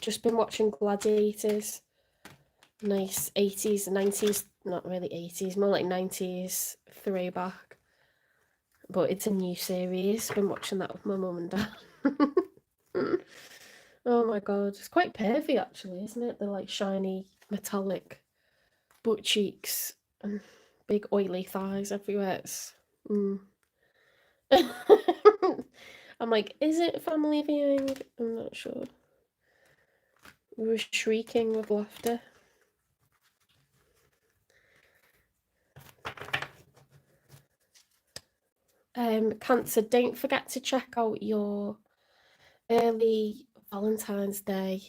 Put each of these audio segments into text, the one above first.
just been watching Gladiators. Nice 80s, 90s, not really 80s, more like 90s throwback. But it's a new series. Been watching that with my mum and dad. Oh my god, it's quite pervy actually, isn't it? They're like shiny, metallic butt cheeks and big oily thighs everywhere. I'm like, is it family viewing? I'm not sure. We were shrieking with laughter. Cancer, don't forget to check out your early Valentine's Day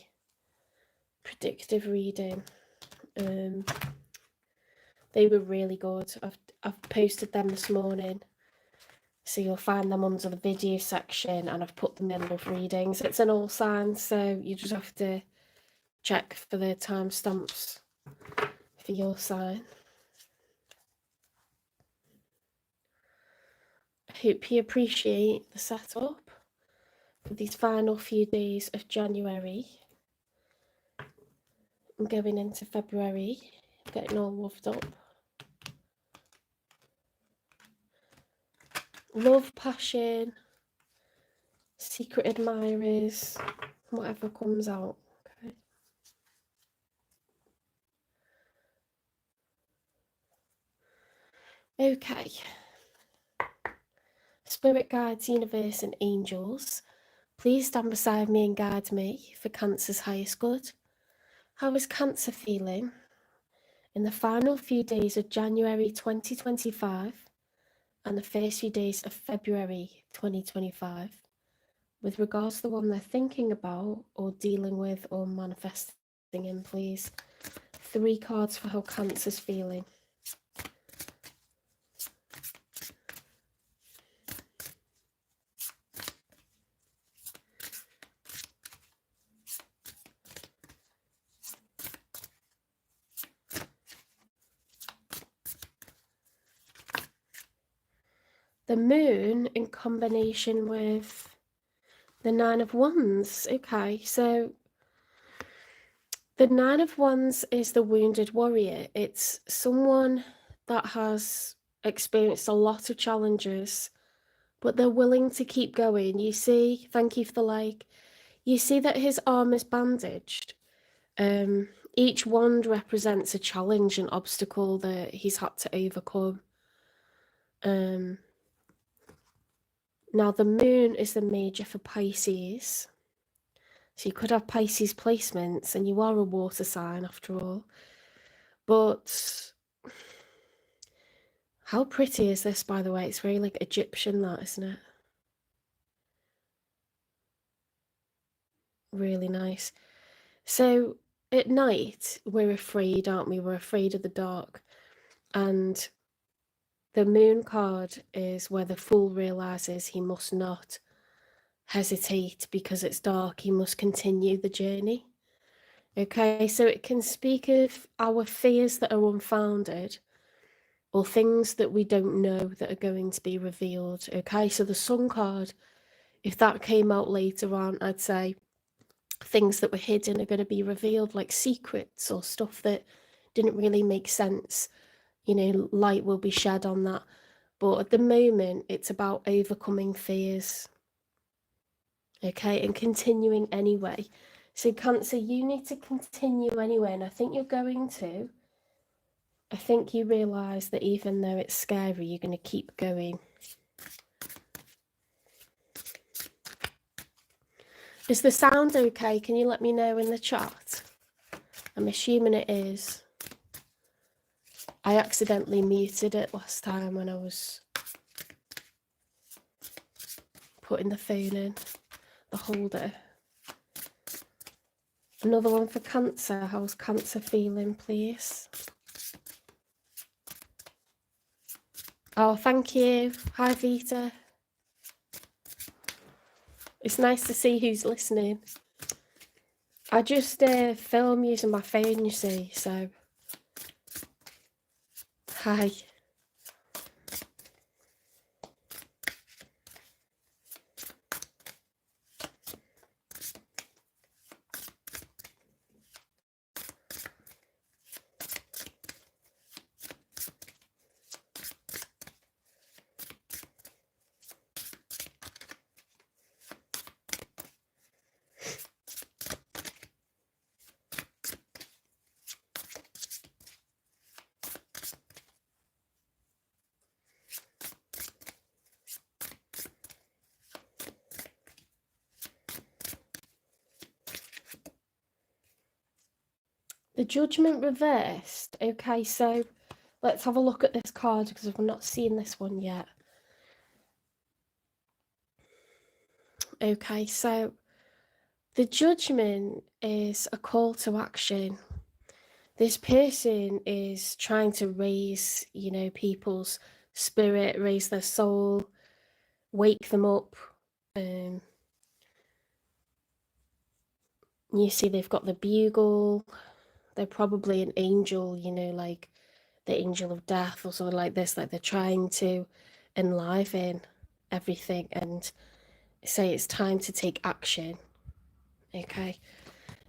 predictive reading. They were really good. I've posted them this morning, so you'll find them under the video section, and I've put them in with readings. It's an all signs, so you just have to check for the timestamps for your sign. I hope you appreciate the setup for these final few days of January. I'm going into February, getting all loved up. Love, passion, secret admirers, whatever comes out. Okay. Spirit guides, universe, and angels, please stand beside me and guide me for Cancer's highest good. How is Cancer feeling in the final few days of January 2025 and the first few days of February 2025 with regards to the one they're thinking about or dealing with or manifesting in, please? 3 cards for how Cancer's feeling. The Moon in combination with the 9 of Wands. Okay, so the 9 of Wands is the wounded warrior. It's someone that has experienced a lot of challenges, but they're willing to keep going. You see, thank you for the like. You see that his arm is bandaged. Each wand represents a challenge, an obstacle that he's had to overcome. Now, the moon is the major for Pisces. So you could have Pisces placements, and you are a water sign after all. But how pretty is this, by the way? It's very like Egyptian, that, isn't it? Really nice. So at night, we're afraid, aren't we? We're afraid of the dark. And the moon card is where the fool realizes he must not hesitate because it's dark. He must continue the journey. Okay, so it can speak of our fears that are unfounded or things that we don't know that are going to be revealed. Okay, so the Sun card, if that came out later on, I'd say things that were hidden are going to be revealed, like secrets or stuff that didn't really make sense. You know, light will be shed on that. But at the moment, it's about overcoming fears. Okay, and continuing anyway. So Cancer, you need to continue anyway, and I think you're going to. I think you realise that even though it's scary, you're going to keep going. Is the sound okay? Can you let me know in the chat? I'm assuming it is. I accidentally muted it last time when I was putting the phone in the holder. Another one for Cancer. How's Cancer feeling, please? Oh, thank you. Hi, Vita. It's nice to see who's listening. I just film using my phone, you see, so... Hi. The Judgment reversed. Okay, so let's have a look at this card because I've not seen this one yet. Okay, so the Judgment is a call to action. This person is trying to raise, people's spirit, raise their soul, wake them up. You see they've got the bugle. They're probably an angel, like the angel of death or something like this. Like they're trying to enliven everything and say it's time to take action. Okay.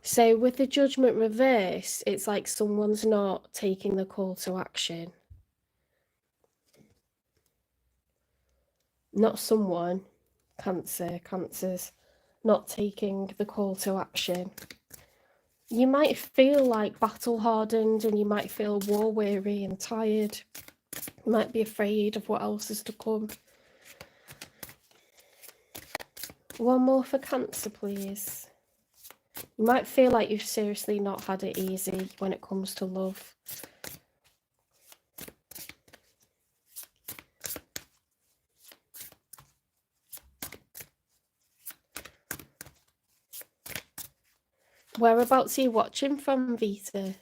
So with the Judgment reverse, it's like someone's not taking the call to action. Not someone, Cancers, not taking the call to action. You might feel like battle hardened and you might feel war weary and tired. You might be afraid of what else is to come. One more for Cancer, please. You might feel like you've seriously not had it easy when it comes to love. Whereabouts are you watching from, Vita?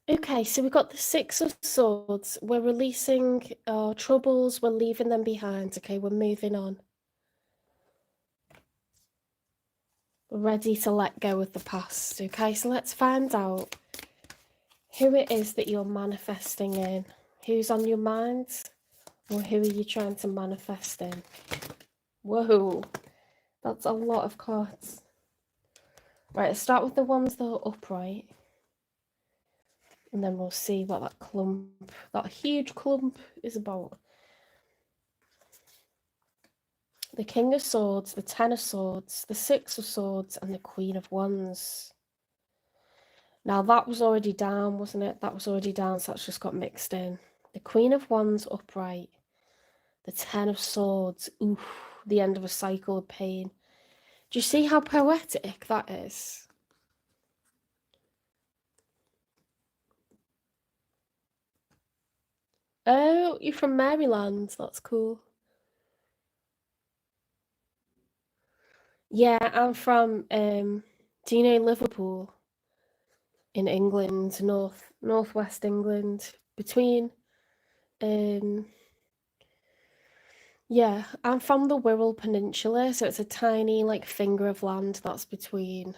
Okay, so we've got the Six of Swords. We're releasing our troubles. We're leaving them behind. Okay, we're moving on. We're ready to let go of the past. Okay, so let's find out who it is that you're manifesting in. Who's on your mind? Or who are you trying to manifest in? Whoa, that's a lot of cards. Right, let's start with the ones that are upright. And then we'll see what that huge clump is about. The King of Swords, the Ten of Swords, the Six of Swords, and the Queen of Wands. Now that was already down, wasn't it? That was already down, so that's just got mixed in. The Queen of Wands upright. The Ten of Swords. Oof, the end of a cycle of pain. Do you see how poetic that is? Oh, you're from Maryland. That's cool. Yeah, I'm from, do you know Liverpool? In England, northwest England, between, yeah, I'm from the Wirral Peninsula, so it's a tiny, like, finger of land that's between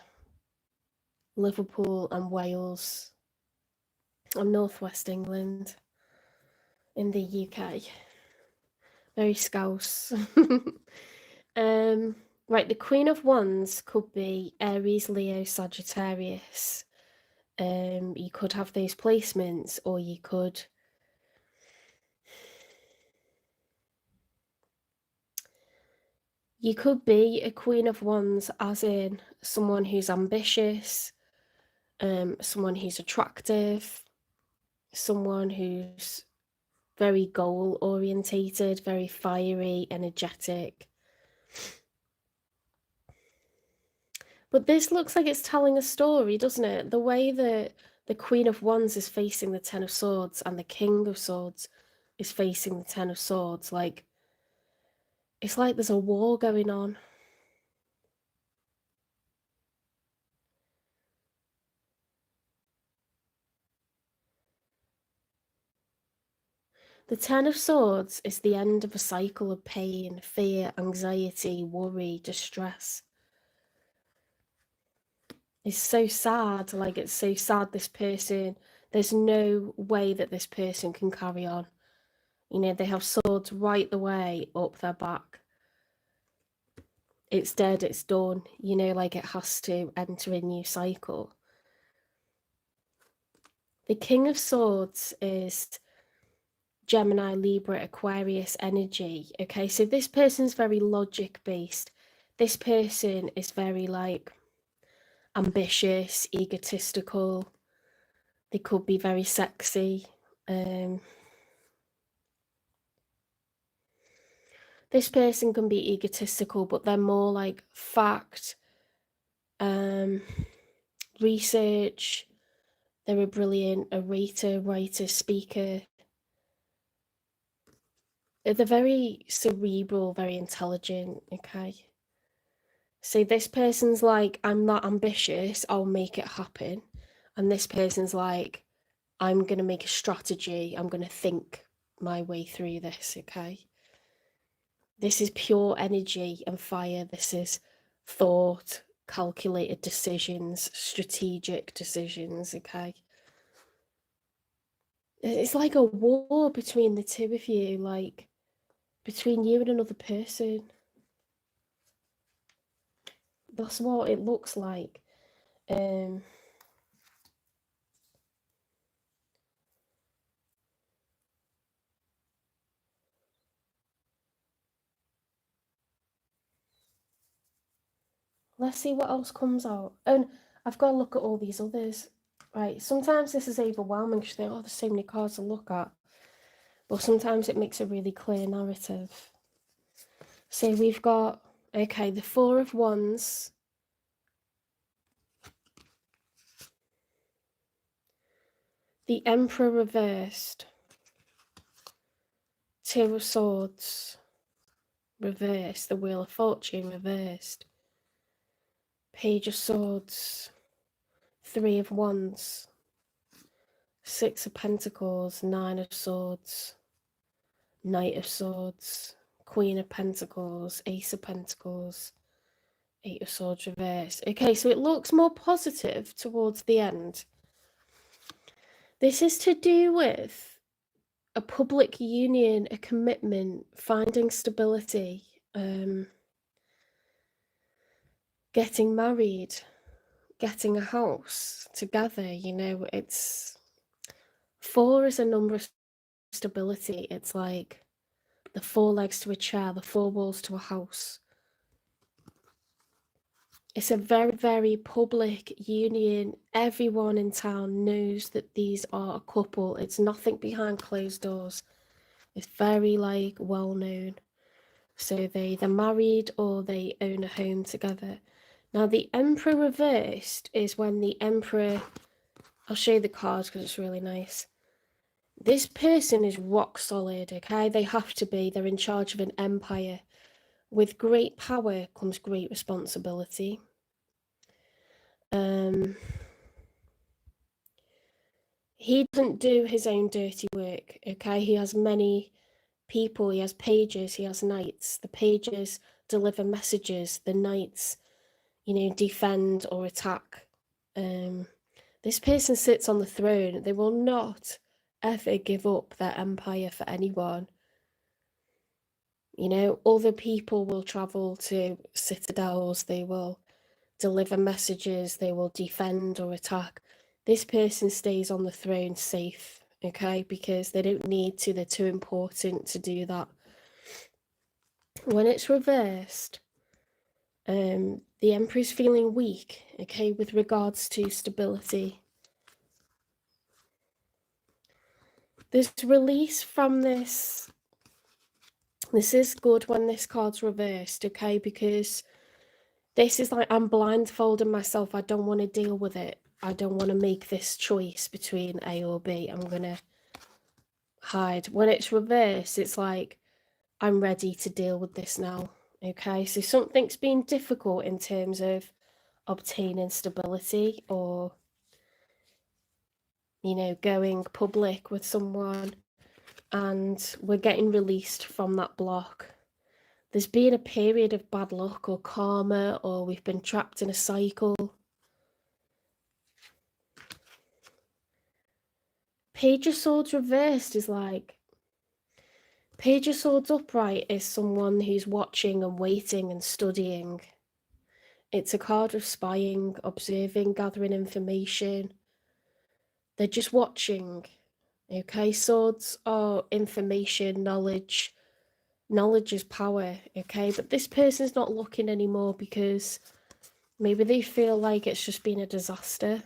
Liverpool and Wales. I'm northwest England in the UK. Very scouse. Right, the Queen of Wands could be Aries, Leo, Sagittarius. You could have those placements, or you could be a Queen of Wands as in someone who's ambitious, someone who's attractive, someone who's very goal orientated, very fiery, energetic. But this looks like it's telling a story, doesn't it? The way that the Queen of Wands is facing the Ten of Swords and the King of Swords is facing the Ten of Swords, like, it's like there's a war going on. The Ten of Swords is the end of a cycle of pain, fear, anxiety, worry, distress. It's so sad, like, it's so sad this person, there's no way that this person can carry on. They have swords right the way up their back. It's dead, it's done, like it has to enter a new cycle. The King of Swords is Gemini, Libra, Aquarius energy. Okay, so this person's very logic based. This person is very like ambitious, egotistical. They could be very sexy. This person can be egotistical, but they're more like fact, research. They're a brilliant orator, writer, speaker. They're very cerebral, very intelligent, okay? So this person's like, I'm not ambitious, I'll make it happen. And this person's like, I'm going to make a strategy, I'm going to think my way through this, okay? This is pure energy and fire. This is thought, calculated decisions, strategic decisions, okay? It's like a war between the two of you, like between you and another person. That's what it looks like. Let's see what else comes out. And I've got to look at all these others. Right, sometimes this is overwhelming because oh, there's so many cards to look at. But sometimes it makes a really clear narrative. So we've got, okay, the Four of Wands. The Emperor reversed. Two of Swords reversed. The Wheel of Fortune reversed. Page of Swords. Three of Wands. Six of Pentacles. Nine of Swords. Knight of Swords. Queen of Pentacles. Ace of Pentacles. Eight of Swords reversed. Okay, so it looks more positive towards the end. This is to do with a public union, a commitment, finding stability, getting married, getting a house together. You know, it's 4 is a number of stability. It's like the 4 legs to a chair, the 4 walls to a house. It's a very, very public union. Everyone in town knows that these are a couple. It's nothing behind closed doors. It's very like well known. So they either married or they own a home together. Now the Emperor reversed is when the Emperor, I'll show you the cards because it's really nice. This person is rock solid, okay? They have to be. They're in charge of an empire. With great power comes great responsibility. He doesn't do his own dirty work, okay? He has many people, he has pages, he has knights. The pages deliver messages, the knights, you know, defend or attack. This person sits on the throne. They will not ever give up their empire for anyone. You know, other people will travel to citadels, they will deliver messages, they will defend or attack. This person stays on the throne safe, okay, because they don't need to, they're too important to do that. When it's reversed, the Emperor's feeling weak, okay, with regards to stability. There's release from this. This is good when this card's reversed, okay, because this is like I'm blindfolding myself. I don't want to deal with it. I don't want to make this choice between A or B. I'm going to hide. When it's reversed, it's like I'm ready to deal with this now, okay? So something's been difficult in terms of obtaining stability or, you know, going public with someone, and we're getting released from that block. There's been a period of bad luck or karma, or we've been trapped in a cycle. Page of Swords reversed is like, Page of Swords upright is someone who's watching and waiting and studying. It's a card of spying, observing, gathering information. They're just watching. Okay, swords are information, knowledge. Knowledge is power, okay? But this person's not looking anymore because maybe they feel like it's just been a disaster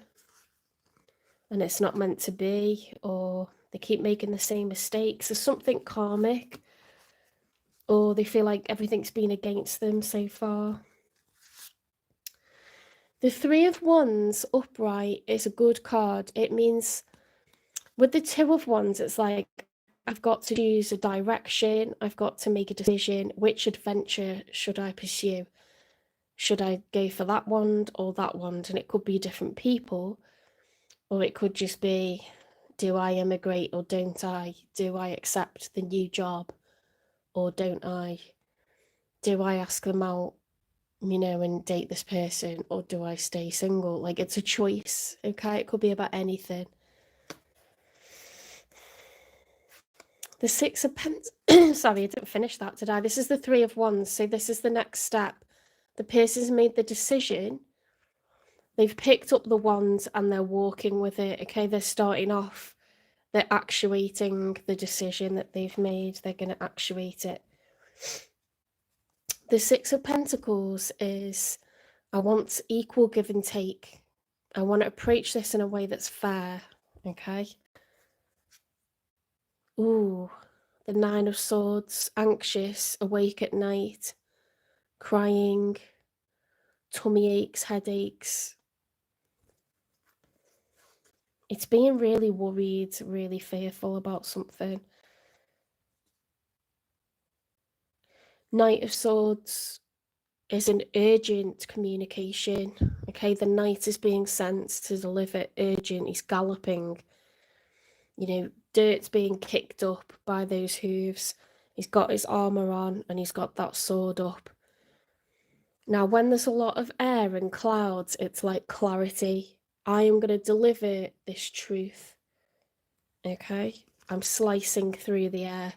and it's not meant to be, or they keep making the same mistakes. There's something karmic, or they feel like everything's been against them so far. The Three of Wands upright is a good card. It means with the Two of Wands, it's like, I've got to choose a direction. I've got to make a decision. Which adventure should I pursue? Should I go for that wand or that wand? And it could be different people, or it could just be, do I immigrate or don't I? Do I accept the new job or don't I? Do I ask them out, and date this person, or do I stay single? Like, it's a choice, okay? It could be about anything. The Six of Pentacles, sorry, I didn't finish that, did I? This is the Three of Wands, so this is the next step. The person's made the decision. They've picked up the wand and they're walking with it, okay? They're starting off. They're actuating the decision that they've made. They're going to actuate it. The Six of Pentacles is, I want equal give and take. I want to approach this in a way that's fair, okay? Ooh, the Nine of Swords, anxious, awake at night, crying, tummy aches, headaches. It's being really worried, really fearful about something. Knight of Swords is an urgent communication. Okay, the knight is being sent to deliver urgent. He's galloping. Dirt's being kicked up by those hooves. He's got his armor on and he's got that sword up. Now, when there's a lot of air and clouds, it's like clarity. I am going to deliver this truth. Okay, I'm slicing through the air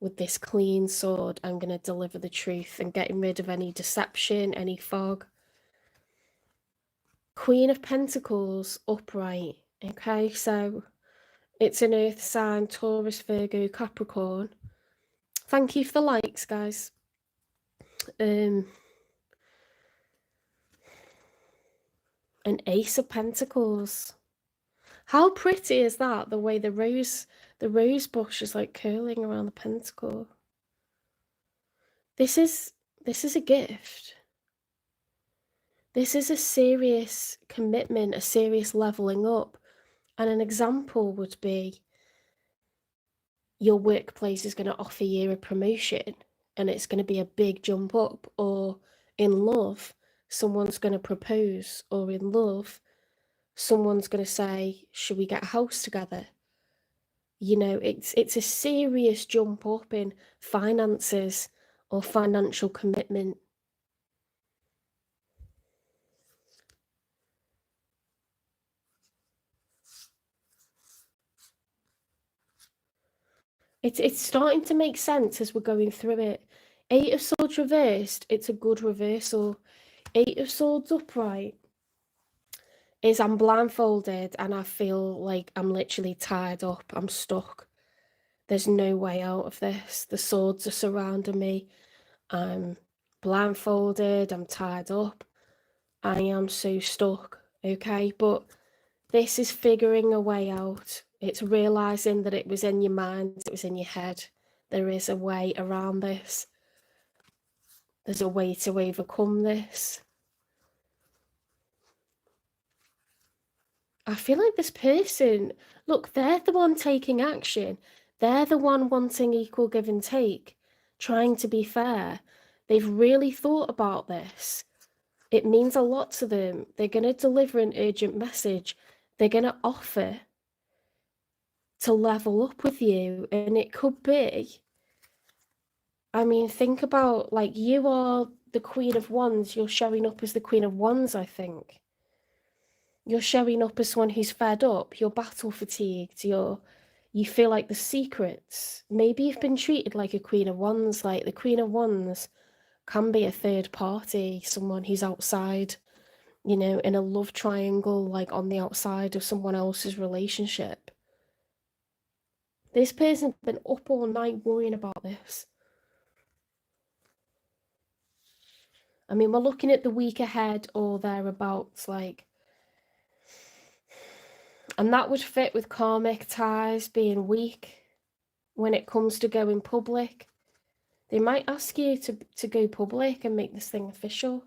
with this clean sword. I'm going to deliver the truth and getting rid of any deception, any fog. Queen of Pentacles upright. Okay, so it's an earth sign, Taurus, Virgo, Capricorn. Thank you for the likes, guys. An Ace of Pentacles. How pretty is that? The way the rose bush is like curling around the pentacle. This is a gift. This is a serious commitment, a serious leveling up. And an example would be your workplace is going to offer you a promotion and it's going to be a big jump up, or in love, someone's going to propose, or in love, someone's going to say, should we get a house together? It's a serious jump up in finances or financial commitment. It's starting to make sense as we're going through it. Eight of Swords reversed, it's a good reversal. Eight of Swords upright is I'm blindfolded and I feel like I'm literally tied up. I'm stuck. There's no way out of this. The swords are surrounding me. I'm blindfolded. I'm tied up. I am so stuck. Okay, but this is figuring a way out. It's realizing that it was in your mind, it was in your head. There is a way around this. There's a way to overcome this. I feel like this person, look, they're the one taking action. They're the one wanting equal give and take, trying to be fair. They've really thought about this. It means a lot to them. They're going to deliver an urgent message. They're going to offer to level up with you. And it could be, think about, like, you are the Queen of Wands. You're showing up as the Queen of Wands, I think. You're showing up as someone who's fed up. You're battle fatigued. You feel like the secrets. Maybe you've been treated like a Queen of Wands. Like, the Queen of Wands can be a third party, someone who's outside, in a love triangle, like on the outside of someone else's relationship. This person's been up all night worrying about this. I mean, we're looking at the week ahead or thereabouts, like, and that would fit with karmic ties being weak when it comes to going public. They might ask you to go public and make this thing official.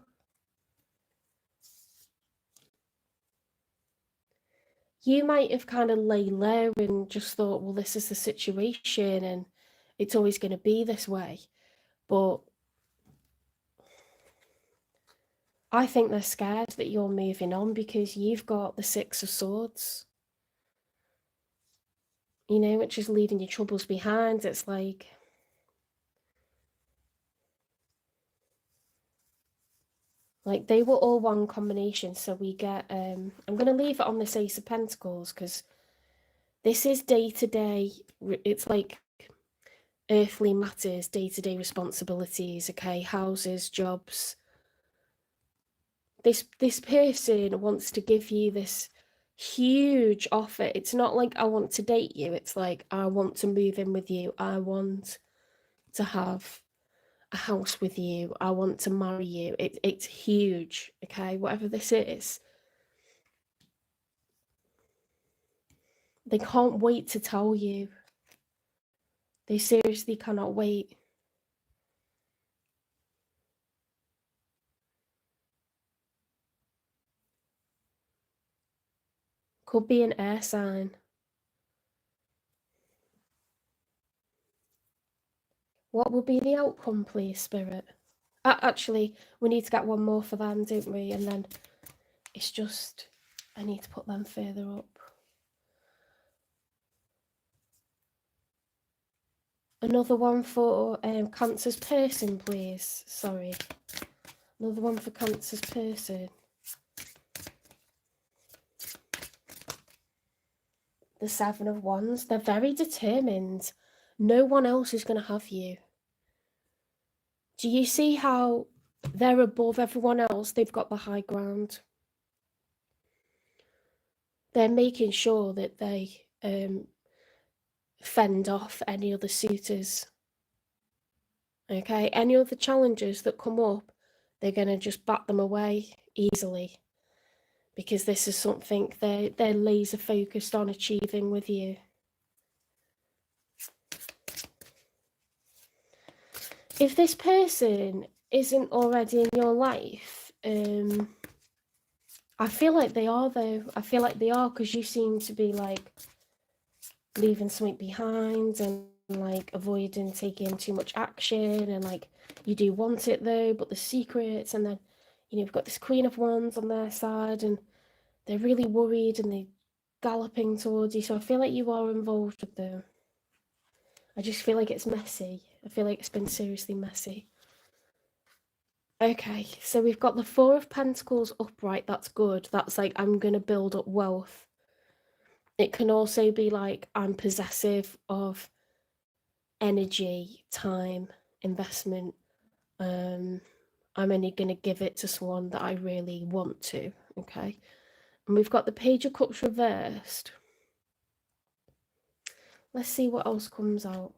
You might have kind of lay low and just thought, well, this is the situation and it's always going to be this way. But I think they're scared that you're moving on because you've got the Six of Swords, you know, which is leaving your troubles behind. It's like, they were all one combination. So we get, I'm going to leave it on this Ace of Pentacles because this is day-to-day. It's like earthly matters, day-to-day responsibilities, okay, houses, jobs. This person wants to give you this huge offer. It's not like I want to date you. It's like I want to move in with you. I want to have a house with you. I want to marry you. It's huge, okay? Whatever this is. They can't wait to tell you. They seriously cannot wait. Could be an air sign. What will be the outcome, please, Spirit? Actually, we need to get one more for them, don't we? And then it's just, I need to put them further up. Another one for Cancer's person, please. Sorry. Another one for Cancer's person. The Seven of Wands. They're very determined. No one else is going to have you. Do you see how they're above everyone else? They've got the high ground. They're making sure that they fend off any other suitors. Okay, any other challenges that come up, they're going to just bat them away easily. Because this is something they're laser focused on achieving with you. If this person isn't already in your life, I feel like they are though. I feel like they are because you seem to be like leaving something behind and like avoiding taking too much action, and like you do want it though, but the secrets, and then you've got this Queen of Wands on their side and they're really worried and they're galloping towards you. So I feel like you are involved with them. I just feel like it's messy. I feel like it's been seriously messy. Okay, so we've got the Four of Pentacles upright. That's good. That's like, I'm going to build up wealth. It can also be like, I'm possessive of energy, time, investment. I'm only going to give it to someone that I really want to. Okay. And we've got the Page of Cups reversed. Let's see what else comes out.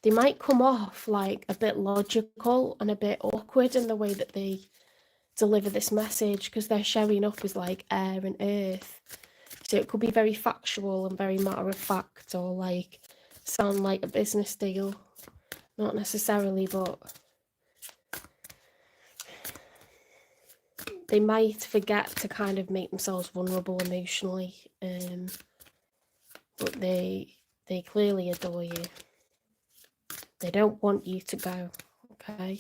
They might come off like a bit logical and a bit awkward in the way that they deliver this message, because they're showing up as like air and earth. So it could be very factual and very matter of fact, or like sound like a business deal. Not necessarily, but they might forget to kind of make themselves vulnerable emotionally. But they clearly adore you. They don't want you to go, okay?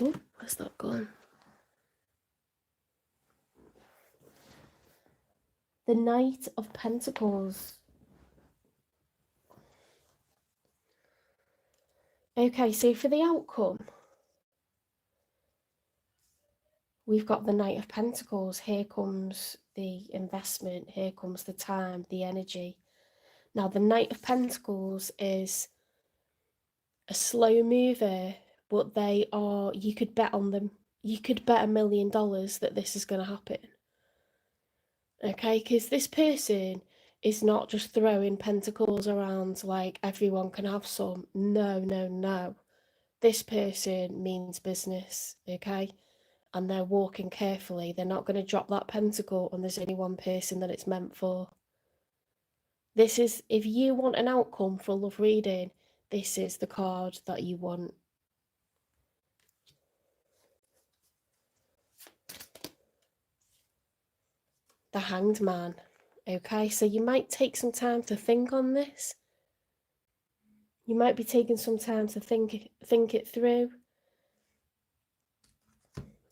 Oh, where's that gone? The Knight of Pentacles. Okay, so for the outcome, we've got the Knight of Pentacles. Here comes the investment. Here comes the time, the energy. Now, the Knight of Pentacles is a slow mover, but they are, you could bet on them. You could bet $1 million that this is going to happen. Okay, because this person is not just throwing pentacles around like everyone can have some. No, no, no. This person means business, okay? And they're walking carefully. They're not going to drop that pentacle and there's only one person that it's meant for. This is, if you want an outcome for a love reading, this is the card that you want. The Hanged Man. Okay, so you might take some time to think on this. You might be taking some time to think it through.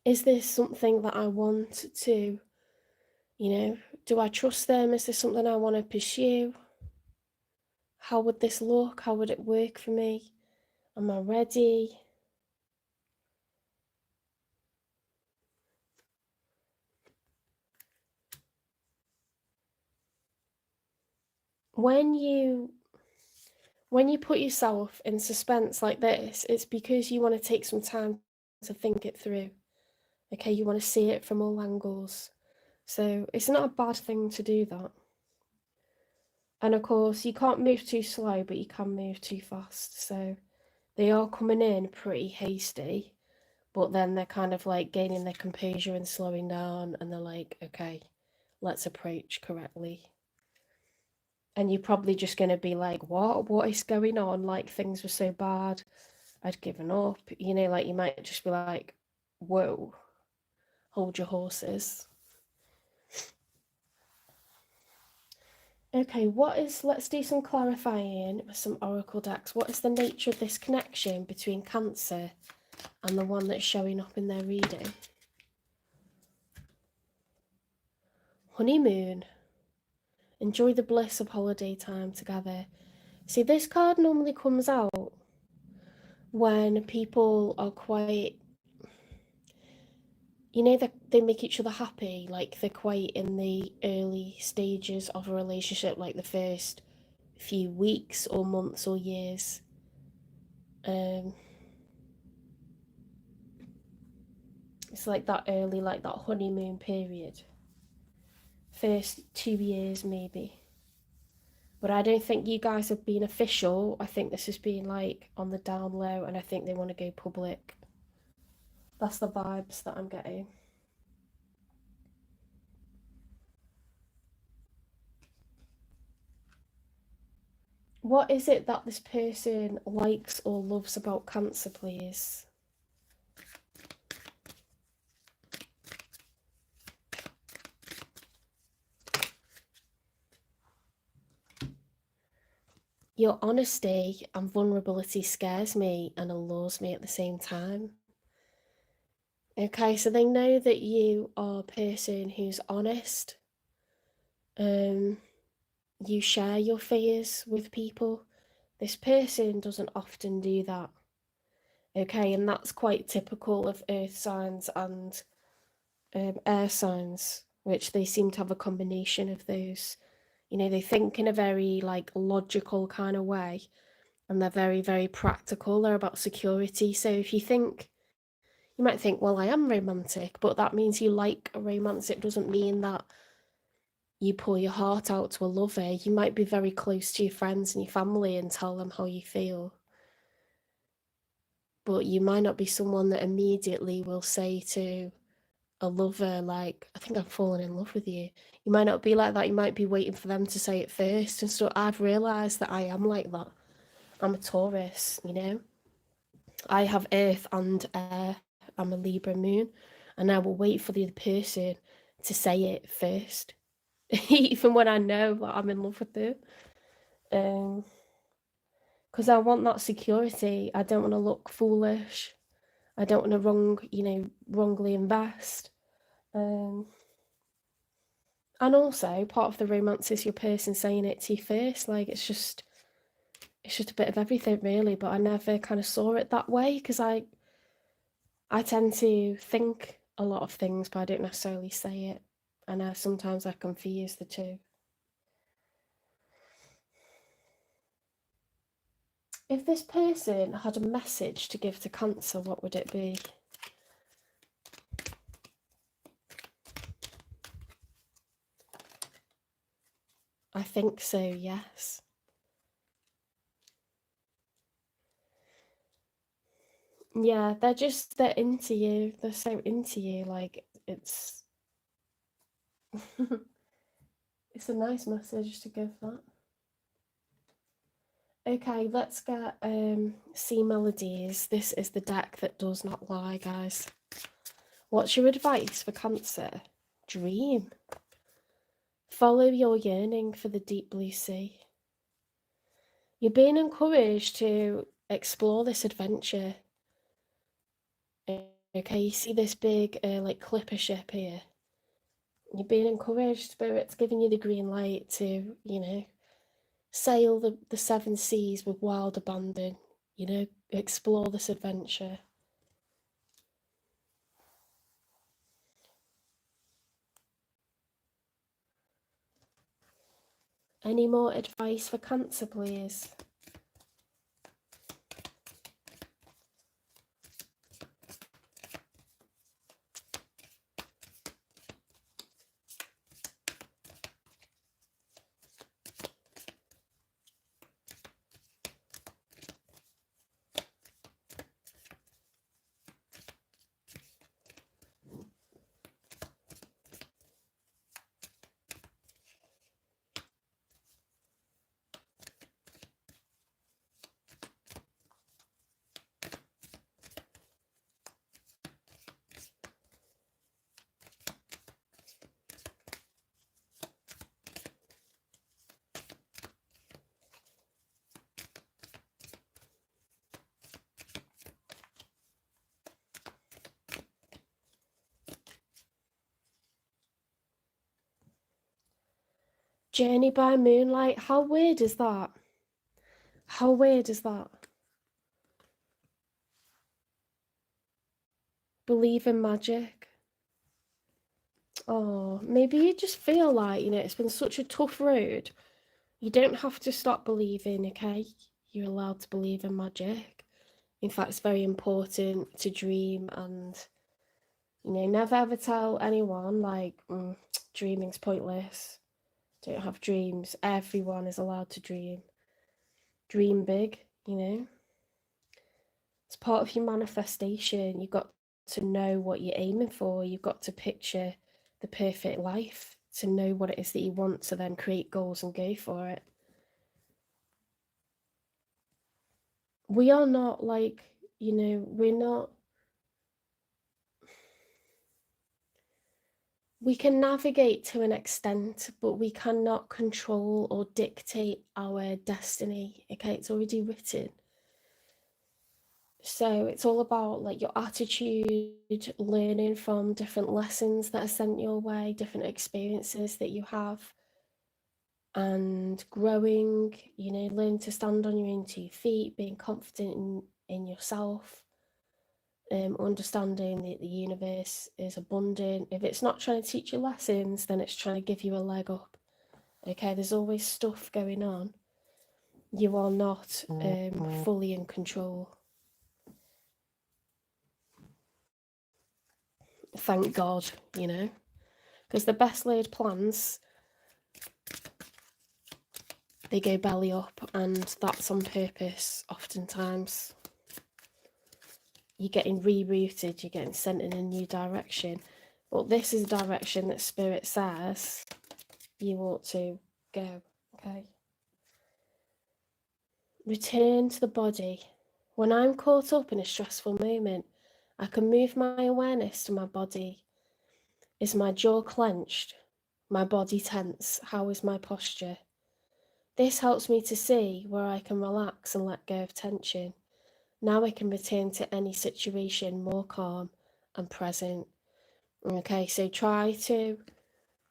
Is this something that I want to, you know, do I trust them? Is this something I want to pursue? How would this look? How would it work for me? Am I ready? When you put yourself in suspense like this, it's because you want to take some time to think it through. Okay, you want to see it from all angles. So it's not a bad thing to do that. And of course, you can't move too slow, but you can move too fast. So they are coming in pretty hasty, but then they're kind of like gaining their composure and slowing down, and they're like, okay, let's approach correctly. And you're probably just going to be like, what is going on? Like, things were so bad, I'd given up. You know, like, you might just be like, whoa, hold your horses. Okay, let's do some clarifying with some oracle decks. What is the nature of this connection between Cancer and the one that's showing up in their reading? Honeymoon. Enjoy the bliss of holiday time together. See, this card normally comes out when people are quite, you know, they make each other happy, like they're quite in the early stages of a relationship, like the first few weeks or months or years. It's like that early, like that honeymoon period. First 2 years, maybe. But I don't think you guys have been official. I think this has been like on the down low, and I think they want to go public. That's the vibes that I'm getting. What is it that this person likes or loves about Cancer, please? Your honesty and vulnerability scares me and allures me at the same time. Okay, so they know that you are a person who's honest. You share your fears with people. This person doesn't often do that. Okay, and that's quite typical of earth signs and air signs, which they seem to have a combination of those. You know, they think in a very like logical kind of way, and they're very, very practical. They're about security. So if you think, you might think, well, I am romantic, but that means you like a romance. It doesn't mean that you pour your heart out to a lover. You might be very close to your friends and your family and tell them how you feel. But you might not be someone that immediately will say to a lover, like, I think I've fallen in love with you. You might not be like that. You might be waiting for them to say it first. And so I've realised that I am like that. I'm a Taurus, you know. I have earth and air. I'm a Libra moon. And I will wait for the other person to say it first. Even when I know that I'm in love with them. Because I want that security. I don't want to look foolish. I don't want to wrongly invest. And also, part of the romance is your person saying it to you first. Like, it's it's just a bit of everything really, but I never kind of saw it that way because I tend to think a lot of things, but I don't necessarily say it, and sometimes I confuse the two. If this person had a message to give to Cancer, what would it be? I think so, yes. Yeah, they're into you. They're so into you, like it's it's a nice message to give that. Okay, let's get C Melodies. This is the deck that does not lie, guys. What's your advice for Cancer? Dream. Follow your yearning for the deep blue sea. You're being encouraged to explore this adventure. Okay, you see this big like clipper ship here. You're being encouraged, Spirit's giving you the green light to, sail the seven seas with wild abandon, explore this adventure. Any more advice for Cancer, please? Journey by Moonlight. How weird is that? How weird is that? Believe in magic. Oh, maybe you just feel like, it's been such a tough road. You don't have to stop believing, okay? You're allowed to believe in magic. In fact, it's very important to dream and, never ever tell anyone, like, dreaming's pointless. Don't have dreams. Everyone is allowed to dream. Dream big, It's part of your manifestation. You've got to know what you're aiming for. You've got to picture the perfect life to know what it is that you want to then create goals and go for it. We are not like, we're not. We can navigate to an extent, but we cannot control or dictate our destiny. Okay, it's already written. So it's all about like your attitude, learning from different lessons that are sent your way, different experiences that you have, and growing, learn to stand on your own 2 feet, being confident in yourself, understanding that the universe is abundant. If it's not trying to teach you lessons, then it's trying to give you a leg up. Okay, there's always stuff going on. You are not fully in control. Thank God, because the best laid plans, they go belly up, and that's on purpose oftentimes. You're getting rerouted, you're getting sent in a new direction, but this is a direction that Spirit says you ought to go. Okay, return to the body. When I'm caught up in a stressful moment, I can move my awareness to my body. Is my jaw clenched? My body tense? How is my posture? This helps me to see where I can relax and let go of tension. Now I can return to any situation more calm and present. Okay, so try to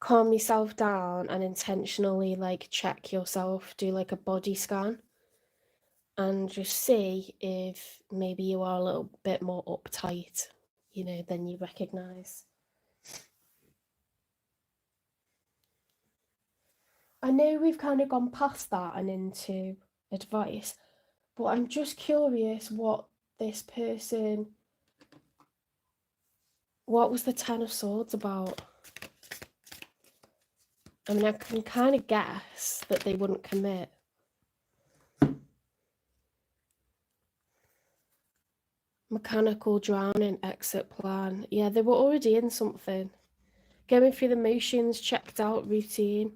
calm yourself down and intentionally like check yourself, do like a body scan. and just see if maybe you are a little bit more uptight, than you recognise. I know we've kind of gone past that and into advice, but I'm just curious what was the Ten of Swords about? I mean, I can kind of guess that they wouldn't commit. Mechanical drowning, exit plan. Yeah, they were already in something. Going through the motions, checked out, routine.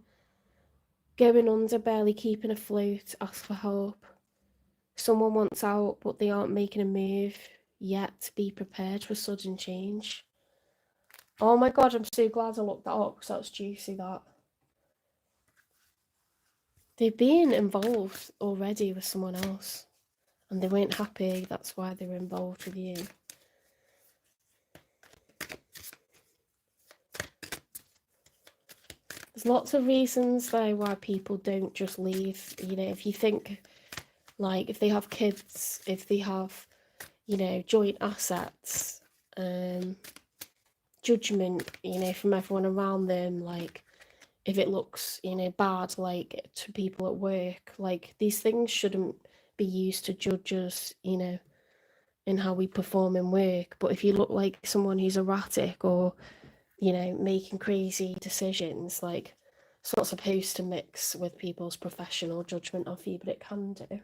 Going under, barely keeping afloat, ask for help. Someone wants out, but they aren't making a move yet. Be prepared for sudden change. Oh my god, I'm so glad I looked that up because that's juicy, that. They've been involved already with someone else and they weren't happy, that's why they were involved with you. There's lots of reasons though why people don't just leave. If you think, like, if they have kids, if they have, joint assets, judgment, from everyone around them, like, if it looks, bad, like, to people at work, like, these things shouldn't be used to judge us, in how we perform in work. But if you look like someone who's erratic or, making crazy decisions, like, it's not supposed to mix with people's professional judgment of you, but it can do.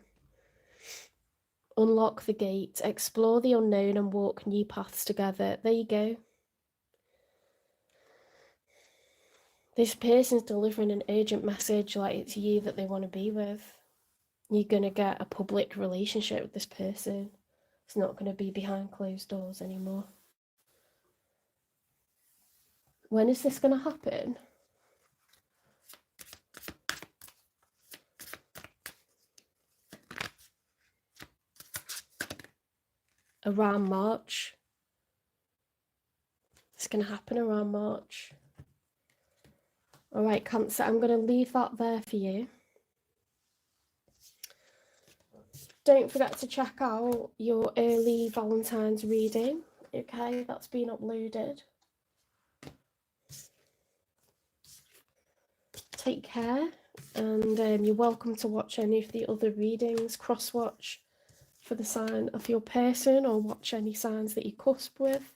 Unlock the gate, explore the unknown and walk new paths together. There you go. This person's delivering an urgent message, like it's you that they want to be with. You're going to get a public relationship with this person. It's not going to be behind closed doors anymore. When is this going to happen? Around March. It's going to happen around March. All right, Cancer, I'm going to leave that there for you. Don't forget to check out your early Valentine's reading. Okay, that's been uploaded. Take care, and you're welcome to watch any of the other readings, cross-watch for the sign of your person or watch any signs that you cusp with.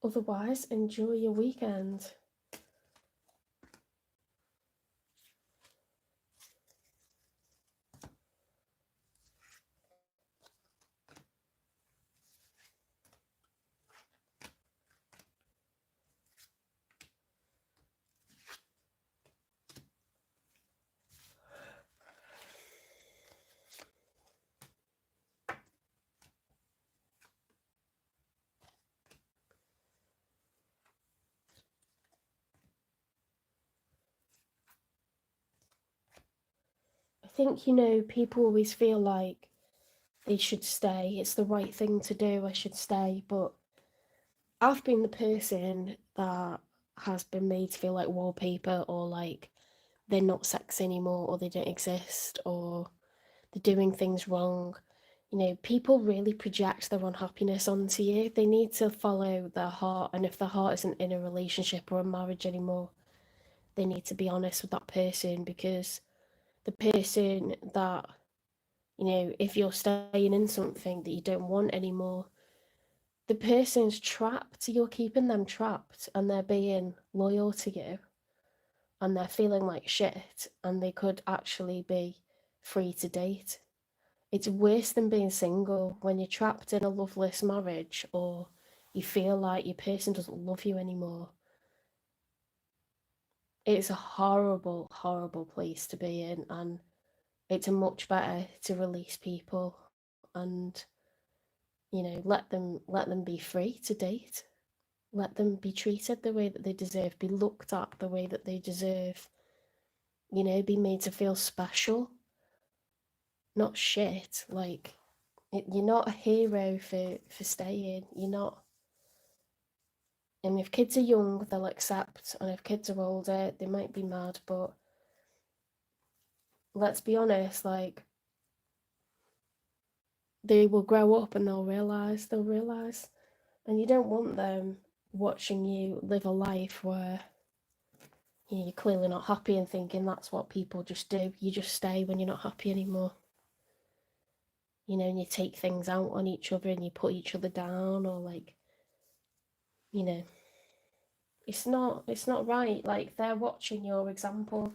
Otherwise, enjoy your weekend. I think, people always feel like they should stay. It's the right thing to do. I should stay. But I've been the person that has been made to feel like wallpaper, or like they're not sexy anymore, or they don't exist, or they're doing things wrong. People really project their unhappiness onto you. They need to follow their heart. And if their heart isn't in a relationship or a marriage anymore, they need to be honest with that person, because the person that, if you're staying in something that you don't want anymore, the person's trapped. You're keeping them trapped and they're being loyal to you and they're feeling like shit and they could actually be free to date. It's worse than being single when you're trapped in a loveless marriage or you feel like your person doesn't love you anymore. It's a horrible, horrible place to be in, and it's much better to release people and, let them be free to date. Let them be treated the way that they deserve, be looked at the way that they deserve, be made to feel special, not shit. Like, you're not a hero for staying. You're not. And if kids are young, they'll accept, and if kids are older, they might be mad, but let's be honest, like, they will grow up and they'll realise. And you don't want them watching you live a life where you're clearly not happy and thinking that's what people just do. You just stay when you're not happy anymore. And you take things out on each other and you put each other down, or like, you know, it's not right. Like, they're watching your example.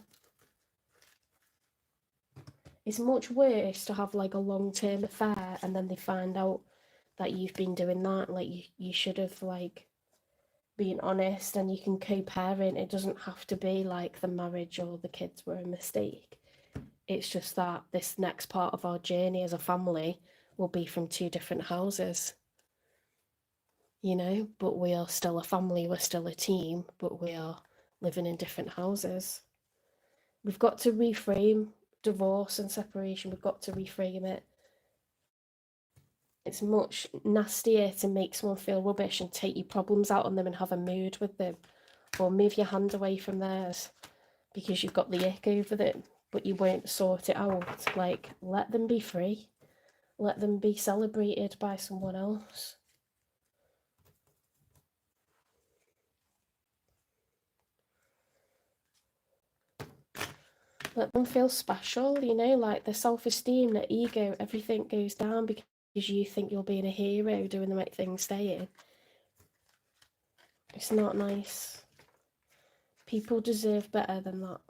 It's much worse to have like a long-term affair and then they find out that you've been doing that. Like, you should have like been honest, and you can co-parent. It doesn't have to be like the marriage or the kids were a mistake. It's just that this next part of our journey as a family will be from two different houses, but we are still a family, we're still a team, but we are living in different houses. We've got to reframe divorce and separation, we've got to reframe it. It's much nastier to make someone feel rubbish and take your problems out on them and have a mood with them, or move your hand away from theirs because you've got the ick over them, but you won't sort it out. Like, let them be free. Let them be celebrated by someone else. Let them feel special, like the self-esteem, the ego, everything goes down because you think you're being a hero, doing the right thing, staying. It's not nice. People deserve better than that.